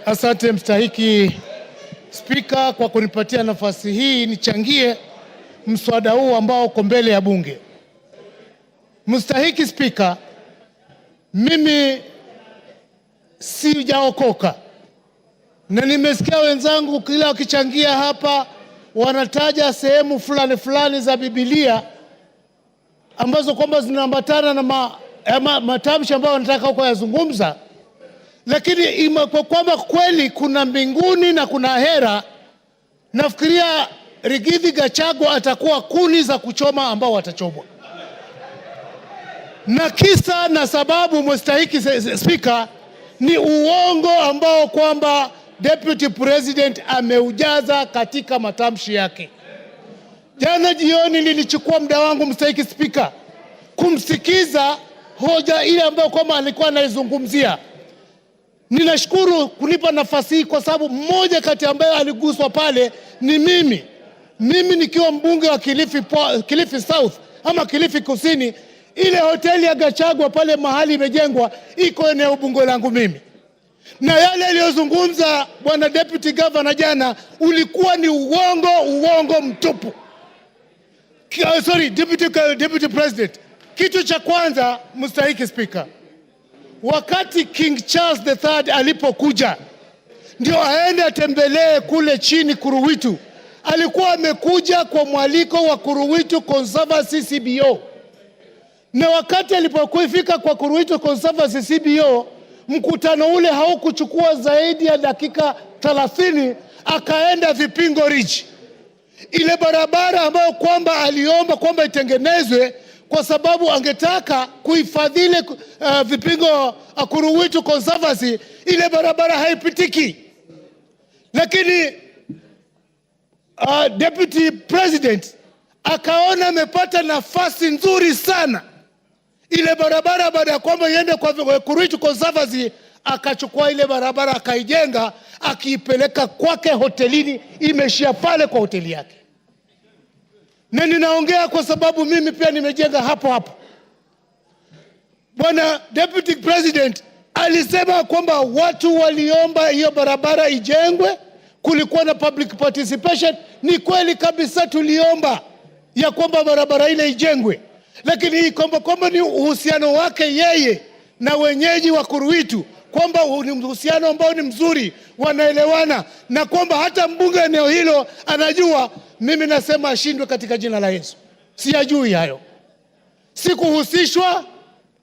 Asante mstahiki Spika kwa kunipatia nafasi hii nichangie mswada huu ambao uko mbele ya bunge. Mstahiki Spika, mimi sijaokoka na nimesikia wenzangu kila wakichangia hapa wanataja sehemu fulani za Biblia ambazo kwamba zinaambatana na matamshi ambayo wanataka huko yazungumza. Lakini kwa kwamba kweli kuna mbinguni na kuna hera, nafikiria Rigathi Gachagua atakuwa kuni za kuchoma ambao watachomwa. Na kisa na sababu mstahiki Spika ni uongo ambao kwamba Deputy President ameujaza katika matamshi yake. Jana jioni nilichukua muda wangu mstahiki Spika kumsikiza hoja ile ambayo kwamba alikuwa anaizungumzia. Ninashukuru kunipa nafasi hii kwa sababu mmoja kati ambaye aliguswa pale ni mimi. Mimi nikiwa mbunge wa Kilifi South ama Kilifi Kusini, ile hoteli ya Gachagua pale mahali imejengwa iko eneo bunge langu mimi. Na yale aliyozungumza bwana Deputy Governor jana ulikuwa ni uongo mtupu. Deputy President. Kitu cha kwanza mstahiki Spika, wakati King Charles III alipokuja ndio aende atembelee kule chini Kuruwitu, alikuwa amekuja kwa mwaliko wa Kuruwitu Conservancy CBO. Na wakati alipofika kwa Kuruwitu Conservancy CBO, mkutano ule haukuchukua zaidi ya dakika 30, akaenda Vipingo Ridge. Ile barabara ambayo kwamba aliomba kwamba itengenezwe kwa sababu angetaka kuhifadhili Vipingo Kuruwitu Conservancy, ile barabara haipitiki. Lakini Deputy President akaona amepata nafasi nzuri sana. Ile barabara baada ya kwamba iende kwa Kuruwitu Conservancy, akachukua ile barabara akaijenga, akiipeleka kwake hotelini, imeshia pale kwa hoteli yake. Na ninaongea kwa sababu mimi pia nimejenga hapo. Bwana Deputy President alisema kwamba watu waliomba hiyo barabara ijengwe, kulikuwa na public participation. Ni kweli kabisa tuliomba ya kwamba barabara ile ijengwe, lakini hii kwamba ni uhusiano wake yeye na wenyeji wa Kuruwitu, kwamba ni uhusiano ambao ni mzuri, wanaelewana, na kwamba hata mbunge eneo hilo anajua. Mimi nasema ashindwe katika jina la Yesu. Siyajui hayo. Sikuhusishwa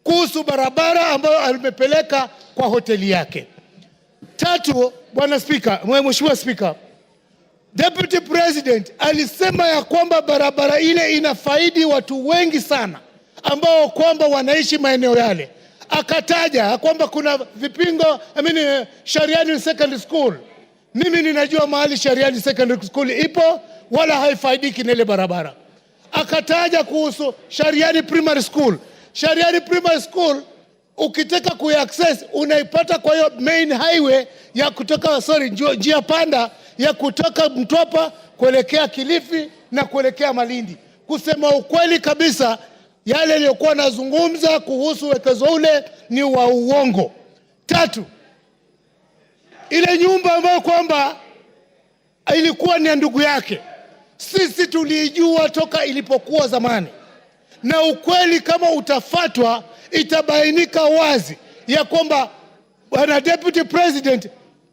kuhusu barabara ambayo alimepeleka kwa hoteli yake. Tatu, bwana Spika, Mheshimiwa Spika, Deputy President alisema ya kwamba barabara ile inafaidi watu wengi sana ambao kwamba wanaishi maeneo yale. Akataja kwamba kuna Vipingo, Shariani Secondary School. Mimi ninajua mahali Shariani Secondary School ipo, wala haifaidiki na ile barabara. Akataja kuhusu Shariani Primary School. Shariani Primary School ukitaka kuaccess unaipata kwa hiyo main highway ya kutoka njia panda ya kutoka Mtwapa kuelekea Kilifi na kuelekea Malindi. Kusema ukweli kabisa, yale aliyokuwa nazungumza kuhusu wekezo ule ni wa uongo. Tatu, ile nyumba ambayo kwamba ilikuwa ni ndugu yake, sisi tulijua toka ilipokuwa zamani. Na ukweli kama utafatwa, itabainika wazi ya kwamba bwana Deputy President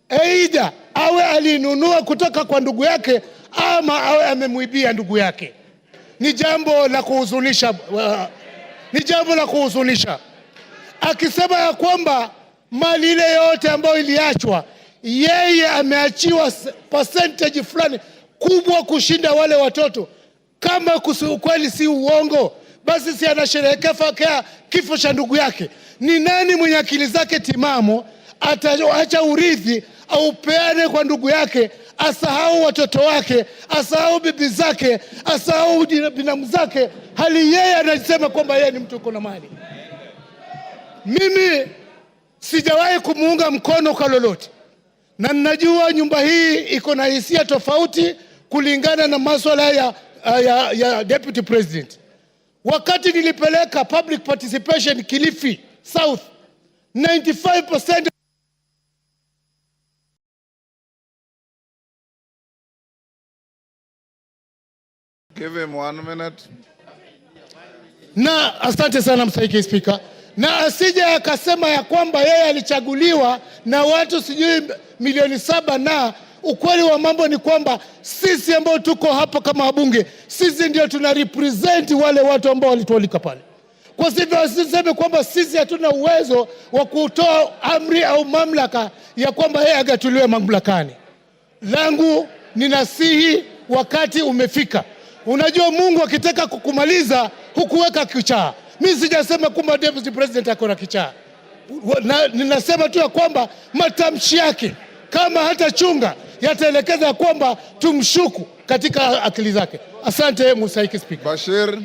aidha awe alinunua kutoka kwa ndugu yake ama awe amemuibia ndugu yake. Ni jambo la kuhuzunisha. Akisema ya kwamba mali ile yote ambayo iliachwa, yeye ameachiwa percentage fulani kubwa kushinda wale watoto. Kama ukweli si uongo, basi si anasherehekea kifo cha ndugu yake. Ni nani mwenye akili zake timamu ataacha urithi au peane kwa ndugu yake, asahau watoto wake, asahau bibi zake, asahau binamu zake, hali yeye anasema kwamba yeye ni mtu uko na mali? Mimi sijawahi kumuunga mkono kwa lolote, na ninajua nyumba hii iko na hisia tofauti kulingana na masuala ya Deputy President. Wakati nilipeleka public participation Kilifi South, 95% Give him 1 minute. Na asante sana Mstahiki Spika, na asije akasema ya kwamba yeye alichaguliwa na watu sijui milioni 7, na ukweli wa mambo ni kwamba sisi ambao tuko hapa kama wabunge, sisi ndio tuna represent wale watu ambao walitualika pale. Kwa hivyo asiseme kwamba sisi hatuna uwezo wa kutoa amri au mamlaka ya kwamba yeye agatuliwe mamlakani. Langu ninasihi, wakati umefika. Unajua Mungu akitaka kukumaliza hukuweka kichaa. Mimi sijasema kwamba Deputy President ako na kichaa. Ninasema tu ya kwamba matamshi yake kama hata chunga yataelekeza kwamba tumshuku katika akili zake. Asante Mstahiki Spika. Bashir.